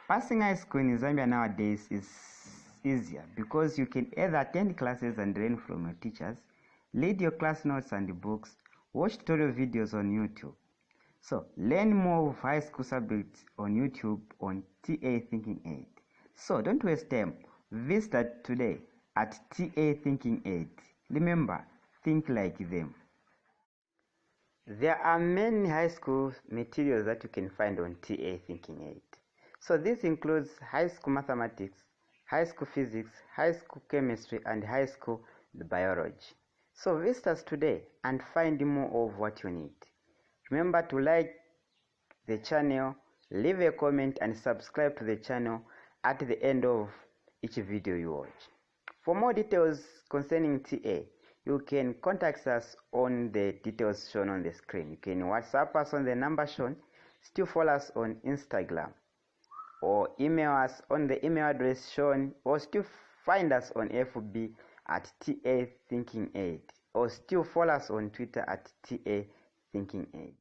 Passing high school in Zambia nowadays is easier because you can either attend classes and learn from your teachers, read your class notes and books, watch tutorial videos on YouTube. So learn more of high school subjects on YouTube on TA Thinking Aid. So don't waste time. Visit us today at TA Thinking Aid. Remember, think like them. There are many high school materials that you can find on TA Thinking Aid. So this includes high school mathematics, high school physics, high school chemistry, and high school biology. So visit us today and find more of what you need. Remember to like the channel, leave a comment, and subscribe to the channel at the end of each video you watch. For more details concerning TA, you can contact us on the details shown on the screen. You can WhatsApp us on the number shown, still follow us on Instagram, or email us on the email address shown, or still find us on FB at TA Thinking Aid, or still follow us on Twitter at TA Thinking Aid.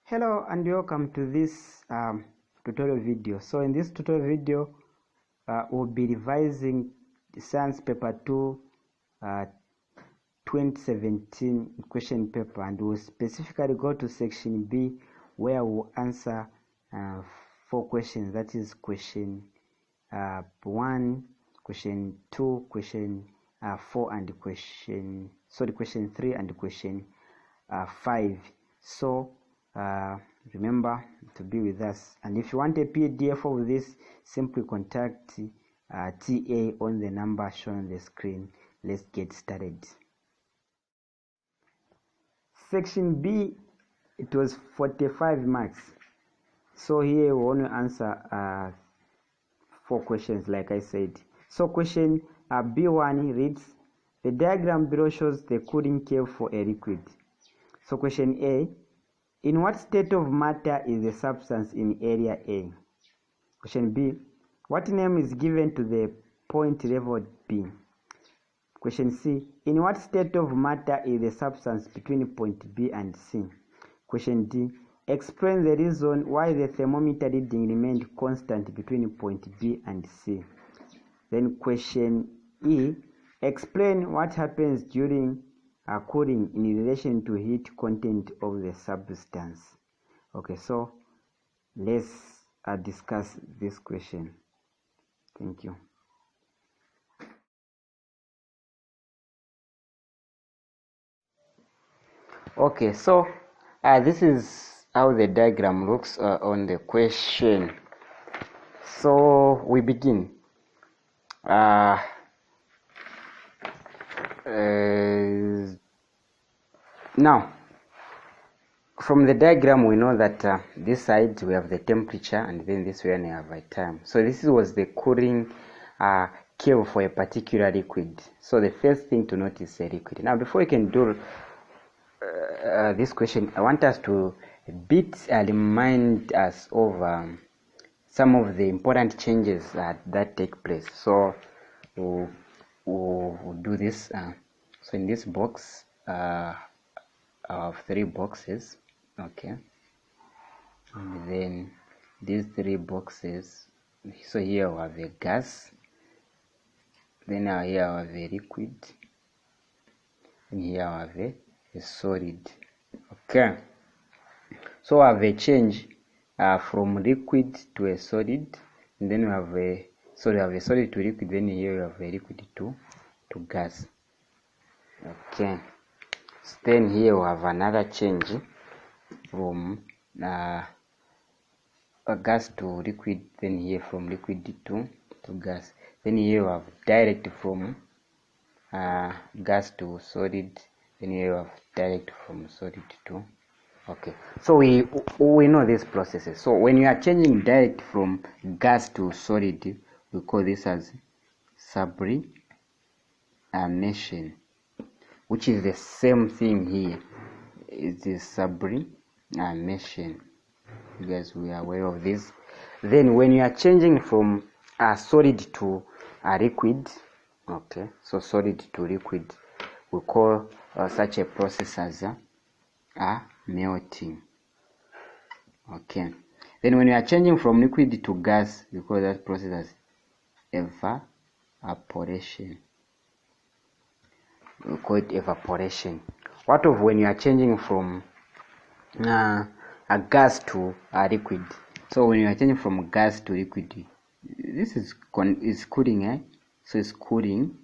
Hello and welcome to this tutorial video. So in this tutorial video, we'll be revising the Science Paper 2 2017 question paper, and we'll specifically go to section B, where we'll answer 4 questions. That is question 1, question 2, question 4, and question 3 and question 5. So remember to be with us, and if you want a PDF of this, simply contact TA on the number shown on the screen. Let's get started. Section B, it was 45 marks. So here we want to answer 4 questions, like I said. So question B1 reads, the diagram below shows the cooling curve for a liquid. So question A, in what state of matter is the substance in area A? Question B, what name is given to the point labeled B? Question C, in what state of matter is the substance between point B and C? Question D, explain the reason why the thermometer reading remained constant between point B and C. Then question E, explain what happens during cooling in relation to heat content of the substance. Okay, so let's discuss this question. Thank you. Okay, so this is how the diagram looks on the question. So we begin. Now, from the diagram, we know that this side we have the temperature, and then this way we have a time. So this was the cooling curve for a particular liquid. So the first thing to note is a liquid. Now, before we can do this question, I want us to remind us of some of the important changes that take place. So we'll do this. So in this box, I have 3 boxes. Okay, and then these 3 boxes. So here we have a gas. Then here I have a liquid, and here I have a solid. Okay, so I have a change from liquid to a solid, and then we have a solid to liquid. Then here we have a liquid to gas. Okay, so then here we have another change from a gas to liquid. Then here from liquid to gas. Then here we have direct from gas to solid. Then here we have direct from solid to. Okay, so we know these processes. So when you are changing direct from gas to solid, we call this as sublimation, which is the same thing here. It is sublimation. You guys, we are aware of this. Then when you are changing from a solid to a liquid, okay, so solid to liquid, we call such a process as a melting. Okay, Then when you are changing from liquid to gas, we call that process as evaporation. We call it evaporation. What of when you are changing from a gas to a liquid? So when you are changing from gas to liquid, this is cooling, so it's cooling,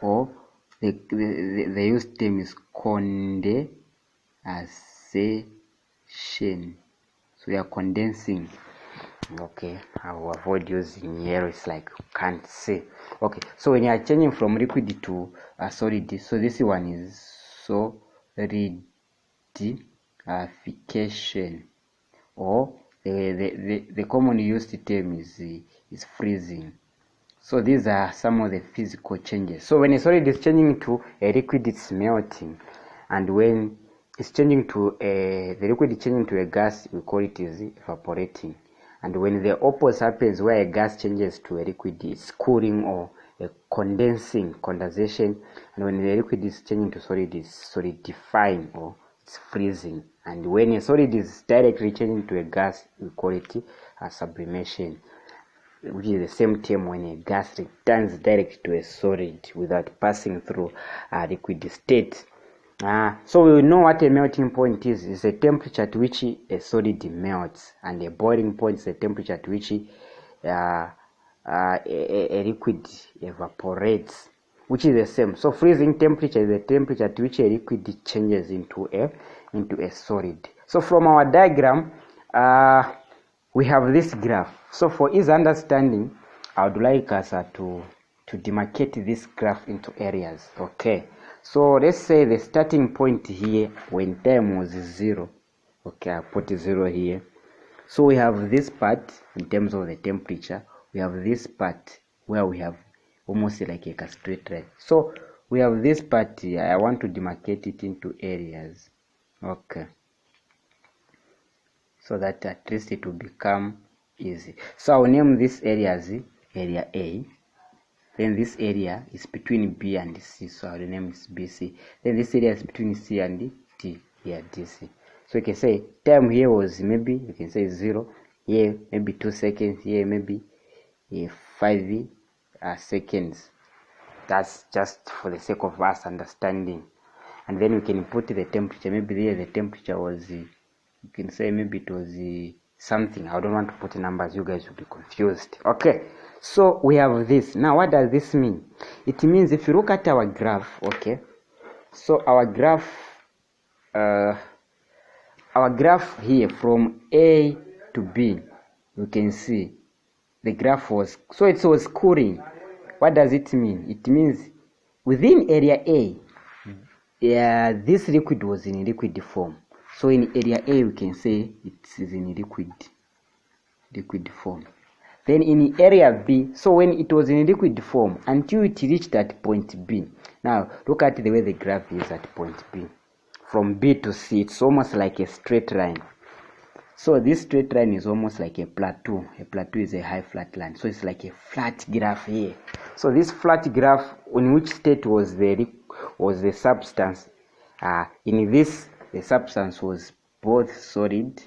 or the used term is condensation. So we are condensing. Okay, I will avoid using yellow, it's like you can't see. Okay, so when you are changing from liquid to a solid, so this one is solidification, or the commonly used term is freezing. So these are some of the physical changes. So when a solid is changing to a liquid, it's melting, and when it's changing to the liquid is changing to a gas, we call it is evaporating. And when the opposite happens, where a gas changes to a liquid, it's cooling or a condensation. And when the liquid is changing to solid, it's solidifying or it's freezing. And when a solid is directly changing to a gas, we call it a sublimation, which is the same term when a gas returns direct to a solid without passing through a liquid state. So we know what a melting point is. It's a temperature at which a solid melts, and a boiling point is a temperature at which a liquid evaporates, which is the same. So freezing temperature is the temperature at which a liquid changes into a solid. So from our diagram, we have this graph. So for easy understanding, I would like us to demarcate this graph into areas. Okay, so let's say the starting point here when time was 0. Okay, I put 0 here. So we have this part in terms of the temperature. We have this part where we have almost like a straight line. So we have this part here. I want to demarcate it into areas. Okay, so that at least it will become easy. So I'll name this area as area A. Then this area is between B and C, so I'll name it BC. Then this area is between C and D, here DC. So you can say time here was maybe, you can say 0, here maybe 2 seconds, here maybe 5 seconds. That's just for the sake of us understanding. And then we can put the temperature. Maybe there the temperature was, you can say maybe it was something. I don't want to put numbers, you guys will be confused. Okay, so we have this. Now what does this mean? It means if you look at our graph, okay, so our graph here from A to B, you can see the graph was, so it was cooling. What does it mean? It means within area A, this liquid was in liquid form. So in area A, we can say it is in liquid form. Then in area B, so when it was in liquid form until it reached that point B. Now look at the way the graph is at point B. From B to C, it's almost like a straight line. So this straight line is almost like a plateau. A plateau is a high flat line. So it's like a flat graph here. So this flat graph, in which state was the substance? In this, the substance was both solid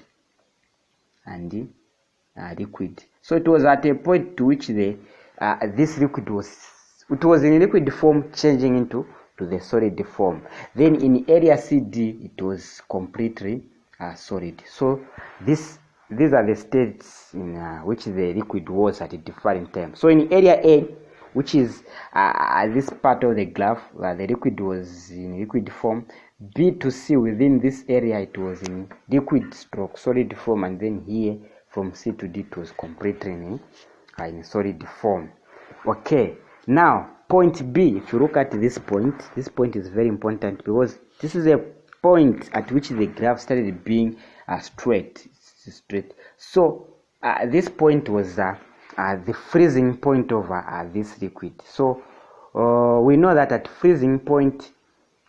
and liquid. So it was at a point to which this liquid was in liquid form changing into the solid form. Then in area CD, it was completely solid. So these are the states in which the liquid was at a different time. So in area A, which is this part of the graph, the liquid was in liquid form. B to C, within this area, it was in liquid stroke solid form, and then here from C to D, it was completely in solid form. Okay, now point B, if you look at this point is very important because this is a point at which the graph started being straight. So this point was the freezing point of this liquid. So we know that at freezing point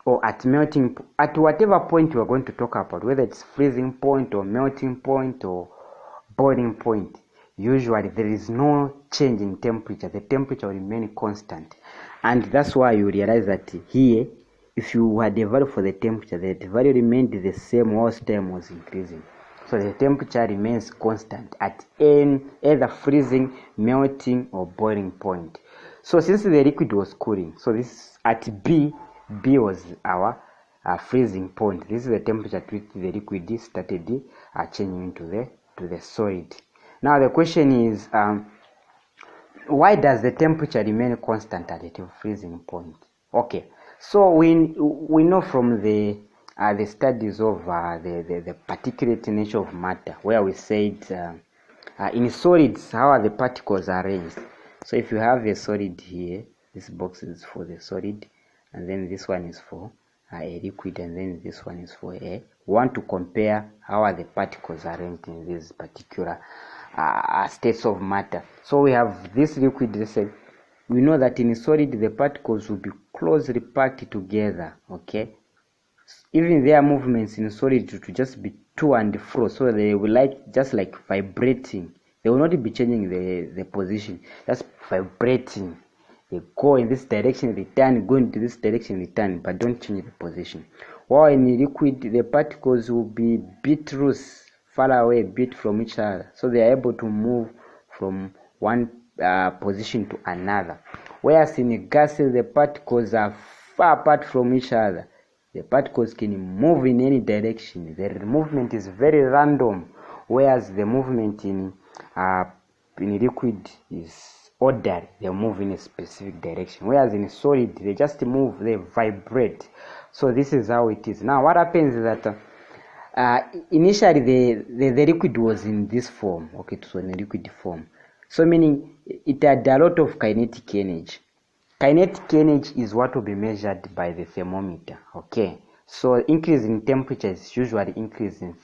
or at melting, at whatever point we are going to talk about, whether it's freezing point or melting point or boiling point, usually there is no change in temperature. The temperature will remain constant, and that's why you realize that here, if you had a value for the temperature, the value remained the same whilst time was increasing. So the temperature remains constant at either freezing, melting, or boiling point. So since the liquid was cooling, so this at B was our freezing point. This is the temperature at which the liquid started changing to the solid. Now the question is, why does the temperature remain constant at the freezing point? Okay, so we know from the studies of the particulate nature of matter, where we said in solids, how are the particles arranged? So if you have a solid here, this box is for the solid, and then this one is for a liquid, and then this one is for a. We want to compare how are the particles arranged in these particular states of matter. So we have this liquid. Let's say we know that in a solid the particles will be closely packed together. Okay, even their movements in solid to just be to and fro, so they will just like vibrating. They will not be changing the position, just vibrating. They go in this direction, return, go into this direction, return, but don't change the position. While in liquid, the particles will be bit loose, far away, bit from each other, so they are able to move from one position to another. Whereas in gases, the particles are far apart from each other. The particles can move in any direction. The movement is very random, whereas the movement in liquid is ordered. They move in a specific direction, whereas in solid they just move, they vibrate. So this is how it is. Now what happens is that initially the liquid was in this form. Okay, it was in a liquid form, so meaning it had a lot of kinetic energy. Kinetic energy is what will be measured by the thermometer. Okay, so increase in temperature is usually increase in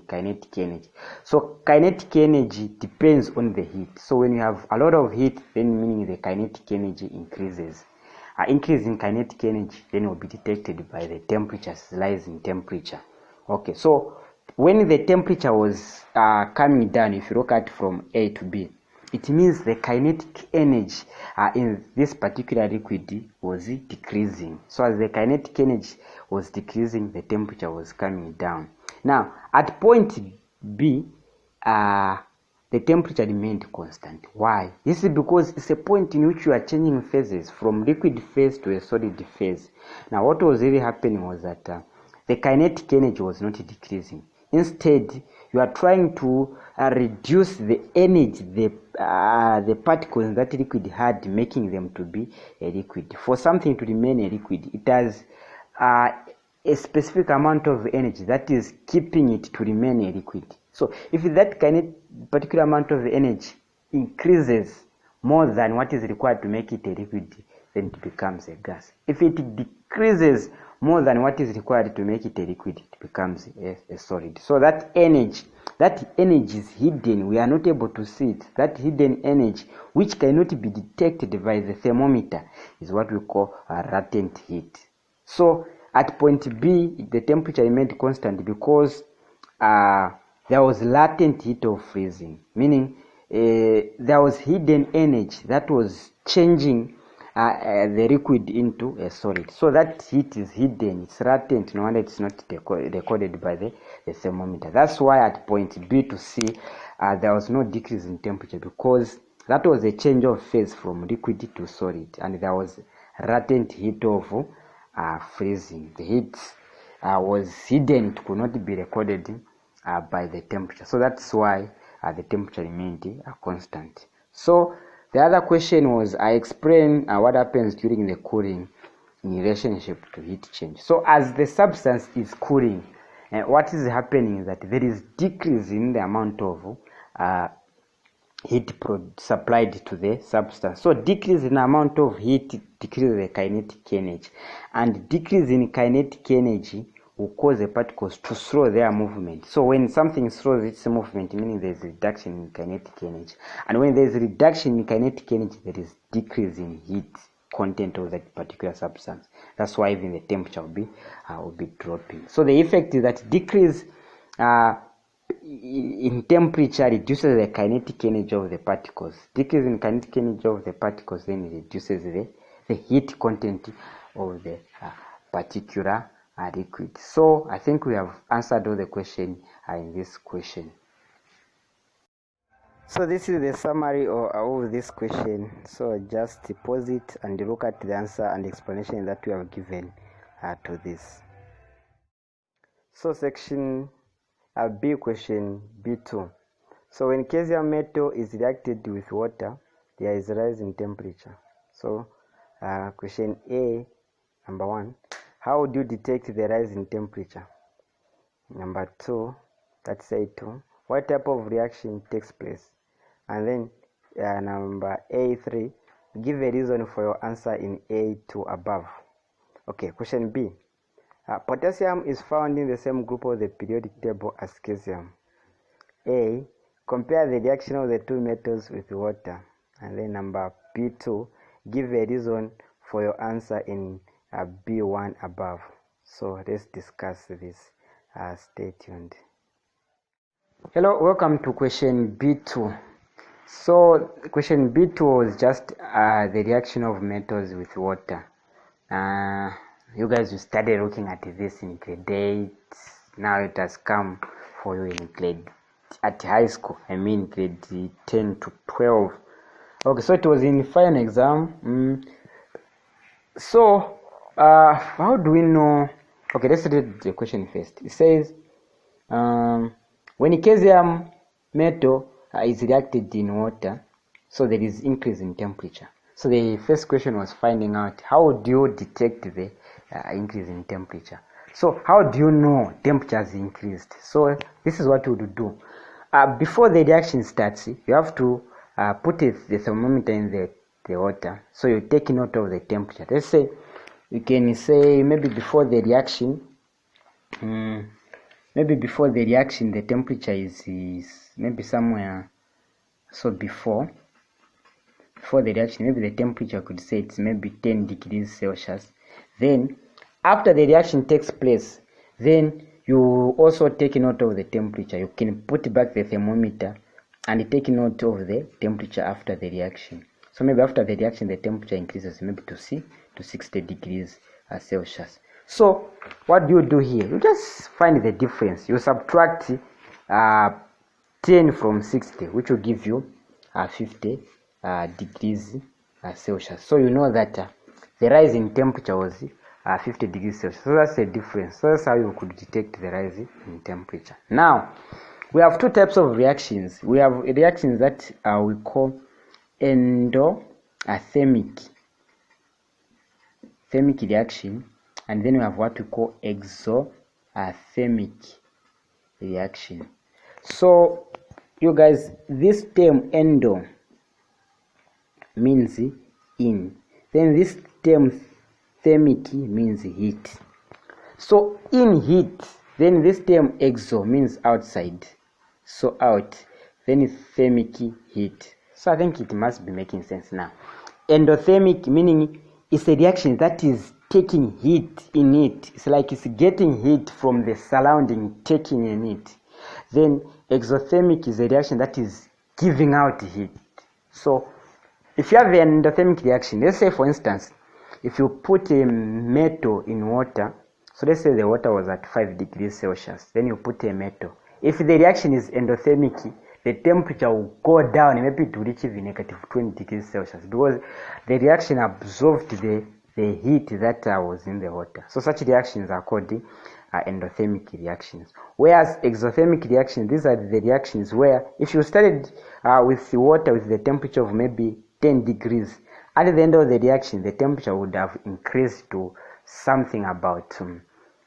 kinetic energy. So kinetic energy depends on the heat. So when you have a lot of heat, then meaning the kinetic energy increases. Increase in kinetic energy then will be detected by the temperature, rise in temperature. Okay, so when the temperature was coming down, if you look at from A to B, it means the kinetic energy in this particular liquid was decreasing. So as the kinetic energy was decreasing, the temperature was coming down. Now at point B, the temperature remained constant. Why? This is because it's a point in which you are changing phases from liquid phase to a solid phase. Now what was really happening was that the kinetic energy was not decreasing. Instead, you are trying to reduce the energy the particles in that liquid had, making them to be a liquid. For something to remain a liquid, it has a specific amount of energy that is keeping it to remain a liquid. So if that particular amount of energy increases more than what is required to make it a liquid, then it becomes a gas. If it decreases more than what is required to make it a liquid, it becomes a solid. So that energy is hidden. We are not able to see it. That hidden energy, which cannot be detected by the thermometer, is what we call a latent heat. So at point B, the temperature remained constant because there was latent heat of freezing, meaning there was hidden energy that was changing the liquid into a solid. So that heat is hidden, it's latent, no wonder it's not recorded by the thermometer. That's why at point B to C, there was no decrease in temperature, because that was a change of phase from liquid to solid, and there was latent heat of freezing. The heat was hidden, it could not be recorded by the temperature. So that's why the temperature remained constant. So the other question was, I explained what happens during the cooling in relationship to heat change. So as the substance is cooling, what is happening is that there is decrease in the amount of heat supplied to the substance. So decrease in amount of heat decreases the kinetic energy, and decrease in kinetic energy will cause the particles to slow their movement. So when something slows its movement, meaning there is a reduction in kinetic energy, and when there is a reduction in kinetic energy, there is decrease in heat content of that particular substance. That's why even the temperature will be dropping. So the effect is that decrease in temperature reduces the kinetic energy of the particles. Decrease in kinetic energy of the particles then reduces the heat content of the particular liquid. So I think we have answered all the questions in this question. So this is the summary of this question. So just pause it and look at the answer and explanation that we have given to this. So section B, question B2. So when calcium metal is reacted with water, there is a rise in temperature. So question A, number 1, how do you detect the rise in temperature? Number 2, that's A2, what type of reaction takes place? And then number A3, give a reason for your answer in A2 above. Okay, question B. Potassium is found in the same group of the periodic table as calcium. A, compare the reaction of the two metals with water. And then number B2, give a reason for your answer in B1 above. So let's discuss this. Stay tuned. Hello, welcome to question B2. So question B2 was just the reaction of metals with water. You guys will study looking at this in grade 8. Now it has come for you in grade at high school. I mean grade 10 to 12. Okay, so it was in final exam. So how do we know? Okay, let's read the question first. It says when a calcium metal is reacted in water, so there is increase in temperature. So the first question was finding out how do you detect the increase in temperature. So how do you know temperature has increased? So this is what we would do. Before the reaction starts, you have to put the thermometer in the water. So you take note of the temperature. Let's say you can say maybe before the reaction, the temperature is maybe somewhere. So before the reaction, maybe the temperature could say it's maybe 10 degrees Celsius. Then after the reaction takes place, then you also take note of the temperature. You can put back the thermometer and take note of the temperature after the reaction. So maybe after the reaction, the temperature increases maybe to 60 degrees Celsius. So what do you do here? You just find the difference. You subtract 10 from 60, which will give you 50 degrees Celsius. So you know that the rise in temperature was 50 degrees Celsius. So that's the difference. So that's how you could detect the rise in temperature. Now, we have two types of reactions. We have reactions that we call endothermic reaction, and then we have what we call exothermic reaction. So you guys, this term endo means in, then this term thermic means heat. So in heat, then this term exo means outside, so out, then thermic heat. So I think it must be making sense now. Endothermic meaning it's a reaction that is taking heat in it. It's like it's getting heat from the surrounding, taking in it. Then exothermic is a reaction that is giving out heat. So if you have an endothermic reaction, let's say for instance, if you put a metal in water, so let's say the water was at 5 degrees Celsius, then you put a metal. If the reaction is endothermic, the temperature will go down, maybe to reach even negative 20 degrees Celsius, because the reaction absorbed the heat that was in the water. So such reactions are called endothermic reactions. Whereas exothermic reactions, these are the reactions where if you started with the water with the temperature of maybe 10 degrees, at the end of the reaction, the temperature would have increased to something about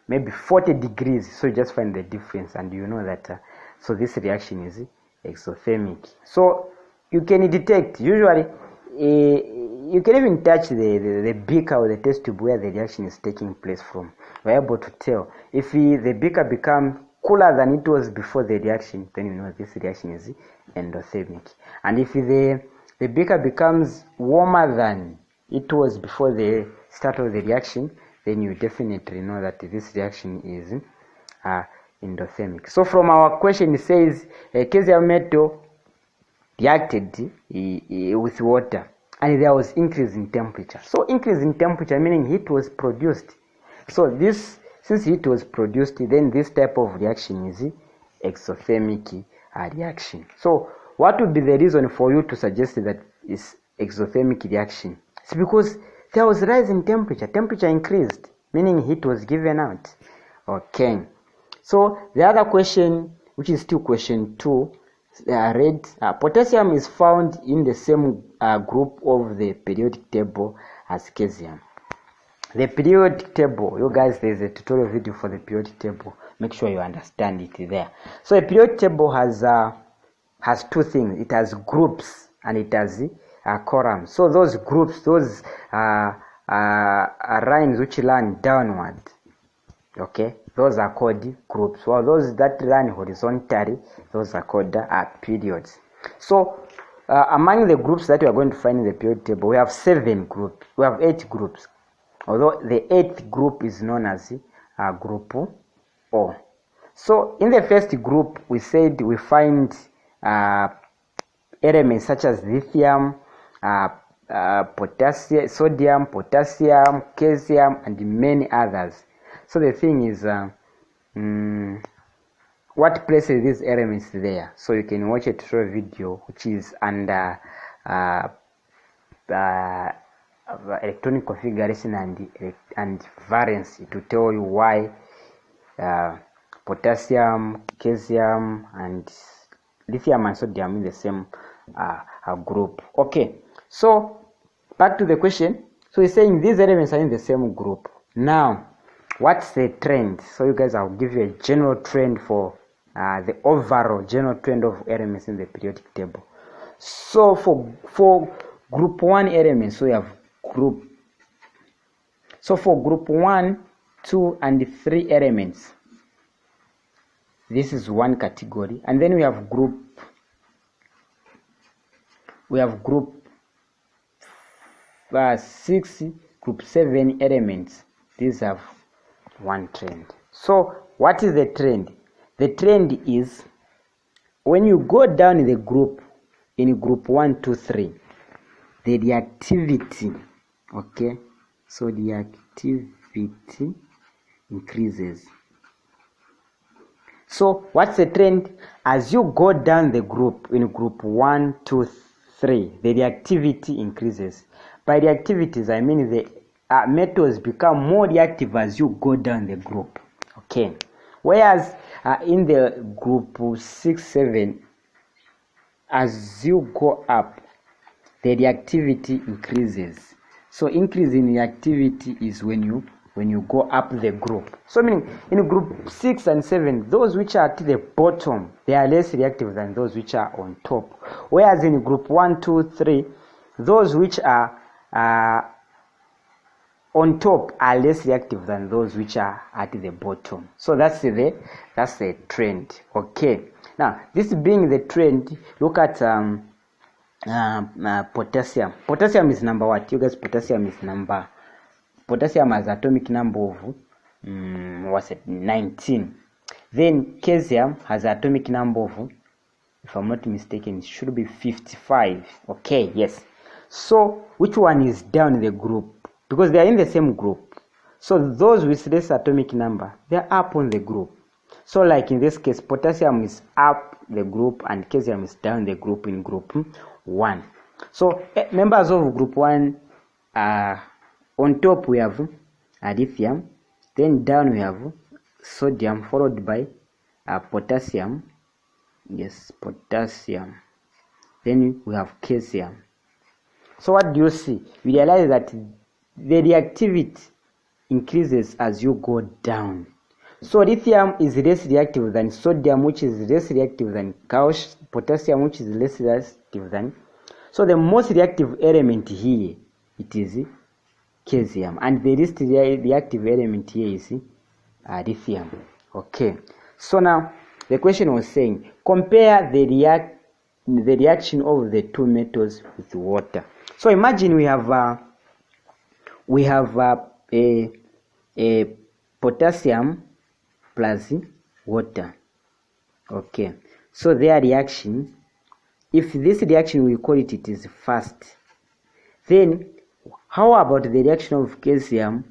maybe 40 degrees. So you just find the difference, and you know that so this reaction is exothermic. So you can detect, usually you can even touch the beaker or the test tube where the reaction is taking place from. We're able to tell if the beaker becomes cooler than it was before the reaction, then you know this reaction is endothermic. And if the beaker becomes warmer than it was before the start of the reaction, then you definitely know that this reaction is endothermic. So from our question, it says calcium metal reacted with water and there was increase in temperature. So increase in temperature meaning heat was produced. So this Since heat was produced, then this type of reaction is exothermic reaction. So what would be the reason for you to suggest that is exothermic reaction? It's because there was rise in temperature. Temperature increased, meaning heat was given out. Okay. So the other question, which is still question 2, read potassium is found in the same group of the periodic table as calcium. The periodic table, you guys, there's a tutorial video for the periodic table. Make sure you understand it there. So a periodic table has 2 things. It has groups and it has columns. So those groups, those lines which run downward, okay, those are called groups. While those that run horizontally, those are called periods. So among the groups that we are going to find in the periodic table, we have 7 groups. We have 8 groups. Although the 8th group is known as group O. So in the first group, we said we find elements such as lithium, potassium, sodium, potassium, calcium, and many others. So the thing is, what places these elements there? So you can watch a tutorial video which is under electronic configuration and valency to tell you why potassium, calcium, and lithium and sodium in the same group. Okay, so back to the question. So he's saying these elements are in the same group. Now, what's the trend? So you guys, I'll give you a general trend for the overall general trend of elements in the periodic table. So for group 1 elements, so we have group. So for group 1, 2, and 3 elements, this is one category, and then we have group 6, group 7 elements. These have one trend. So what is the trend? The trend is when you go down in the group, in group 1, 2, 3, the reactivity, okay, so the activity increases. So what's the trend? As you go down the group, in group 1, 2, 3, the reactivity increases. By reactivities, I mean the metals become more reactive as you go down the group. Okay. Whereas in the group 6, 7, as you go up, the reactivity increases. So increase in reactivity is when you go up the group. So meaning in group 6 and 7, those which are at the bottom, they are less reactive than those which are on top. Whereas in group 1, 2, 3, those which are on top are less reactive than those which are at the bottom. So that's the trend. Okay. Now this being the trend, look at potassium. Potassium is number what? You guys, potassium has atomic number of 19. Then calcium has atomic number of, if I'm not mistaken, it should be 55. Okay, yes. So which one is down in the group? Because they are in the same group. So those with less atomic number, they are up on the group. So like in this case, potassium is up the group and calcium is down the group in group 1. So members of group 1, on top we have lithium, then down we have sodium, followed by potassium. Yes, potassium. Then we have calcium. So what do you see? We realize that the reactivity increases as you go down. So lithium is less reactive than sodium, which is less reactive than potassium, which is less reactive than. So the most reactive element here, it is calcium, and the least reactive element here is lithium. Okay. So now the question was saying, compare the reaction of the two metals with water. So imagine we have a potassium plus water. Okay. So their reaction, if this reaction we call it is fast, then how about the reaction of calcium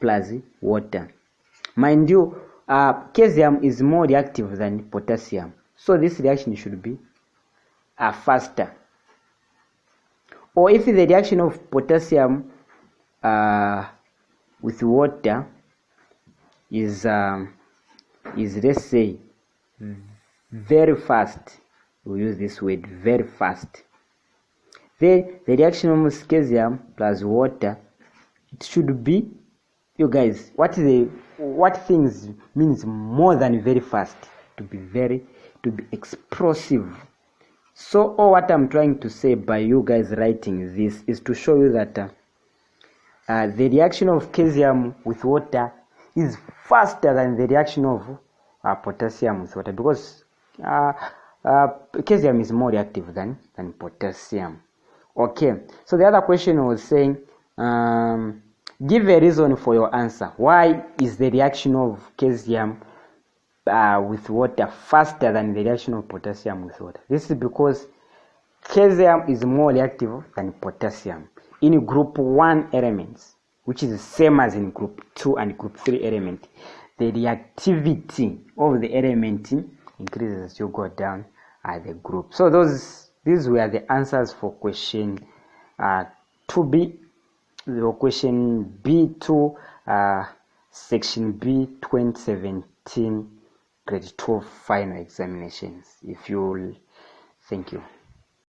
plus water? Mind you, calcium is more reactive than potassium, so this reaction should be faster. Or if the reaction of potassium with water is let's say very fast, we use this word very fast, then the reaction of calcium plus water, it should be, you guys, what things means more than very fast? To be explosive. So all what I'm trying to say by you guys writing this is to show you that the reaction of calcium with water is faster than the reaction of potassium with water, because calcium is more reactive than potassium. Okay, so the other question was saying, give a reason for your answer. Why is the reaction of calcium with water faster than the reaction of potassium with water? This is because calcium is more reactive than potassium in group 1 elements, which is the same as in group 2 and group 3 element. The reactivity of the element increases as you go down the group. So these were the answers for question 2B, the question B2, section B 2017 grade 12 final examinations. Thank you.